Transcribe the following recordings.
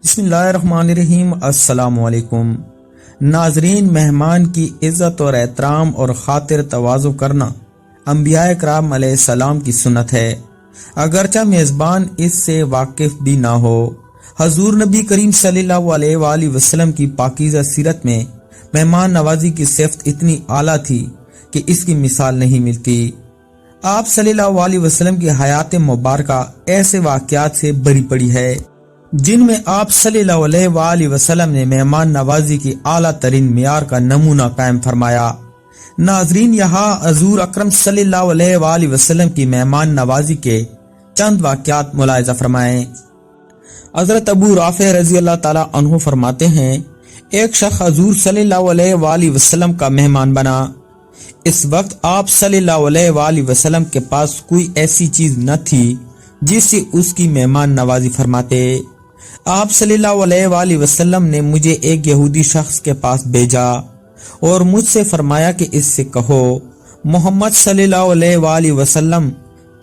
بسم اللہ الرحمن الرحیم۔ السلام علیکم ناظرین، مہمان کی عزت اور احترام اور خاطر تواضع کرنا انبیاء کرام علیہ السلام کی سنت ہے، اگرچہ میزبان اس سے واقف بھی نہ ہو۔ حضور نبی کریم صلی اللہ علیہ وآلہ وسلم کی پاکیزہ سیرت میں مہمان نوازی کی صفت اتنی اعلیٰ تھی کہ اس کی مثال نہیں ملتی۔ آپ صلی اللہ علیہ وسلم کی حیات مبارکہ ایسے واقعات سے بھری پڑی ہے جن میں آپ صلی اللہ علیہ وآلہ وسلم نے مہمان نوازی کی اعلیٰ ترین معیار کا نمونہ قائم فرمایا۔ ناظرین، یہاں حضور اکرم صلی اللہ علیہ وآلہ وسلم کی مہمان نوازی کے چند واقعات ملاحظہ فرمائیں۔ حضرت ابو رافع رضی اللہ تعالی عنہ فرماتے ہیں، ایک شخص حضور صلی اللہ علیہ وآلہ وسلم کا مہمان بنا۔ اس وقت آپ صلی اللہ علیہ وآلہ وسلم کے پاس کوئی ایسی چیز نہ تھی جس سے اس کی مہمان نوازی فرماتے۔ آپ صلی اللہ علیہ وآلہ وسلم نے مجھے ایک یہودی شخص کے پاس بھیجا اور مجھ سے فرمایا کہ اس سے کہو، محمد صلی اللہ علیہ وآلہ وسلم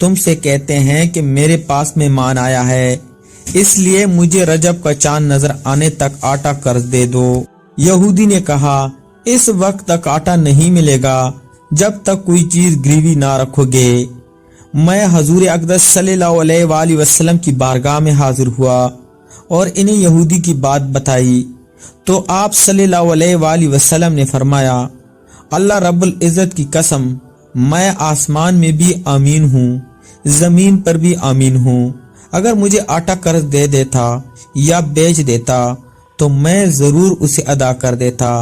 تم سے کہتے ہیں کہ میرے پاس مہمان آیا ہے، اس لیے مجھے رجب کا چاند نظر آنے تک آٹا قرض دے دو۔ یہودی نے کہا، اس وقت تک آٹا نہیں ملے گا جب تک کوئی چیز گریوی نہ رکھو گے۔ میں حضور اقدس صلی اللہ علیہ وآلہ وسلم کی بارگاہ میں حاضر ہوا اور انہیں یہودی کی بات بتائی تو آپ صلی اللہ علیہ وآلہ وسلم نے فرمایا، اللہ رب العزت کی قسم، میں آسمان میں بھی آمین ہوں، زمین پر بھی آمین ہوں۔ اگر مجھے آٹا قرض دے دیتا یا بیچ دیتا تو میں ضرور اسے ادا کر دیتا۔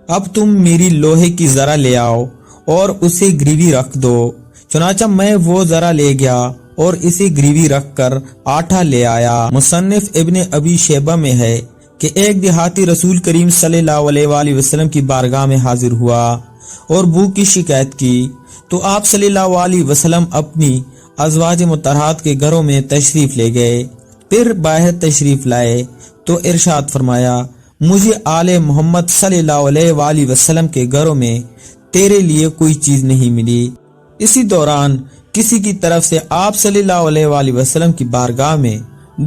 اب تم میری لوہے کی ذرہ لے آؤ اور اسے گریوی رکھ دو۔ چنانچہ میں وہ ذرہ لے گیا اور اسے گریوی رکھ کر آٹا لے آیا۔ مصنف ابن ابی شیبہ میں ہے کہ ایک دیہاتی رسول کریم صلی اللہ علیہ وآلہ وسلم کی بارگاہ میں حاضر ہوا اور بھوک کی شکایت کی تو آپ صلی اللہ علیہ وسلم اپنی ازواج مطہرات کے گھروں میں تشریف لے گئے، پھر باہر تشریف لائے تو ارشاد فرمایا، مجھے آل محمد صلی اللہ علیہ وآلہ وسلم کے گھروں میں تیرے لیے کوئی چیز نہیں ملی۔ اسی دوران کسی کی طرف سے آپ صلی اللہ علیہ وآلہ وسلم کی بارگاہ میں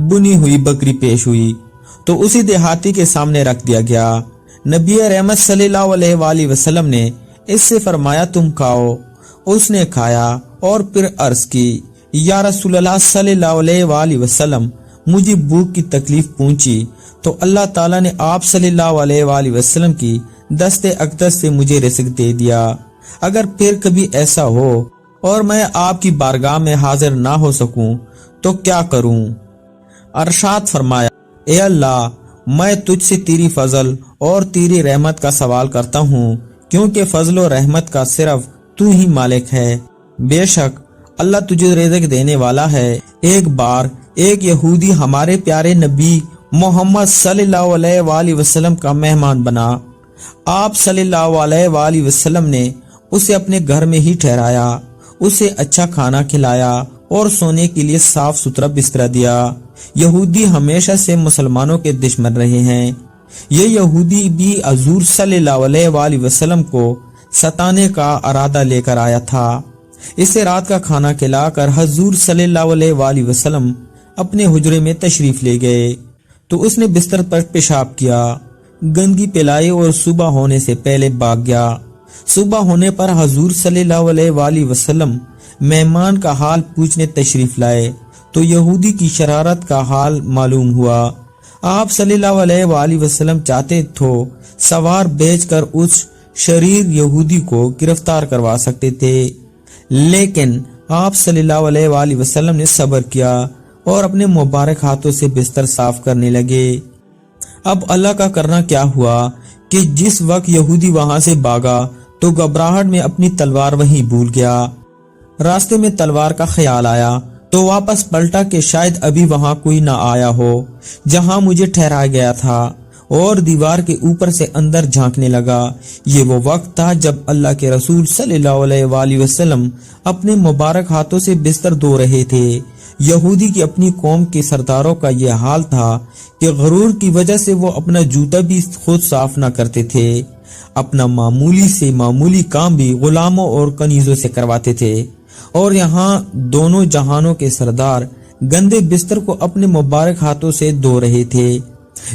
بنی ہوئی بکری پیش ہوئی تو اسی دیہاتی کے سامنے رکھ دیا گیا۔ نبی رحمت صلی اللہ علیہ وآلہ وسلم نے اس سے فرمایا، تم کھاؤ۔ اس نے کھایا اور پھر عرض کی، یا رسول اللہ صلی اللہ علیہ وآلہ وسلم، مجھے بھوک کی تکلیف پہنچی تو اللہ تعالیٰ نے آپ صلی اللہ علیہ وآلہ وسلم کی دست اقدس سے مجھے رزق دے دیا۔ اگر پھر کبھی ایسا ہو اور میں آپ کی بارگاہ میں حاضر نہ ہو سکوں تو کیا کروں؟ ارشاد فرمایا، اے اللہ، میں تجھ سے تیری فضل اور تیری رحمت کا سوال کرتا ہوں، کیونکہ فضل و رحمت کا صرف تو ہی مالک ہے، بے شک اللہ تجھے رزق دینے والا ہے۔ ایک بار ایک یہودی ہمارے پیارے نبی محمد صلی اللہ علیہ وآلہ وسلم کا مہمان بنا۔ آپ صلی اللہ علیہ وآلہ وسلم نے اسے اپنے گھر میں ہی ٹھہرایا، اسے اچھا کھانا کھلایا اور سونے کے لیے صاف ستھرا بستر دیا۔ یہودی ہمیشہ سے مسلمانوں کے دشمن رہے ہیں۔ یہ یہودی بھی حضور صلی اللہ علیہ وآلہ وسلم کو ستانے کا ارادہ لے کر آیا تھا۔ اسے رات کا کھانا کھلا کر حضور صلی اللہ علیہ وآلہ وسلم اپنے حجرے میں تشریف لے گئے تو اس نے بستر پر پیشاب کیا، گندگی پھیلائی اور صبح ہونے سے پہلے بھاگ گیا۔ صبح ہونے پر حضور صلی اللہ علیہ وآلہ وسلم مہمان کا حال پوچھنے تشریف لائے تو یہودی کی شرارت کا حال معلوم ہوا۔ آپ صلی اللہ علیہ وآلہ وسلم چاہتے تو سوار بیچ کر اس شریر یہودی کو گرفتار کروا سکتے تھے، لیکن آپ صلی اللہ علیہ وآلہ وسلم نے صبر کیا اور اپنے مبارک ہاتھوں سے بستر صاف کرنے لگے۔ اب اللہ کا کرنا کیا ہوا کہ جس وقت یہودی وہاں سے بھاگا تو گھبراہٹ میں اپنی تلوار وہیں بھول گیا۔ راستے میں تلوار کا خیال آیا تو واپس پلٹا کہ شاید ابھی وہاں کوئی نہ آیا ہو جہاں مجھے ٹھہرایا گیا تھا، اور دیوار کے اوپر سے اندر جھانکنے لگا۔ یہ وہ وقت تھا جب اللہ کے رسول صلی اللہ علیہ وآلہ وسلم اپنے مبارک ہاتھوں سے بستر دھو رہے تھے۔ یہودی کی اپنی قوم کے سرداروں کا یہ حال تھا کہ غرور کی وجہ سے وہ اپنا جوتا بھی خود صاف نہ کرتے تھے، اپنا معمولی سے معمولی کام بھی غلاموں اور کنیزوں سے کرواتے تھے، اور یہاں دونوں جہانوں کے سردار گندے بستر کو اپنے مبارک ہاتھوں سے دھو رہے تھے۔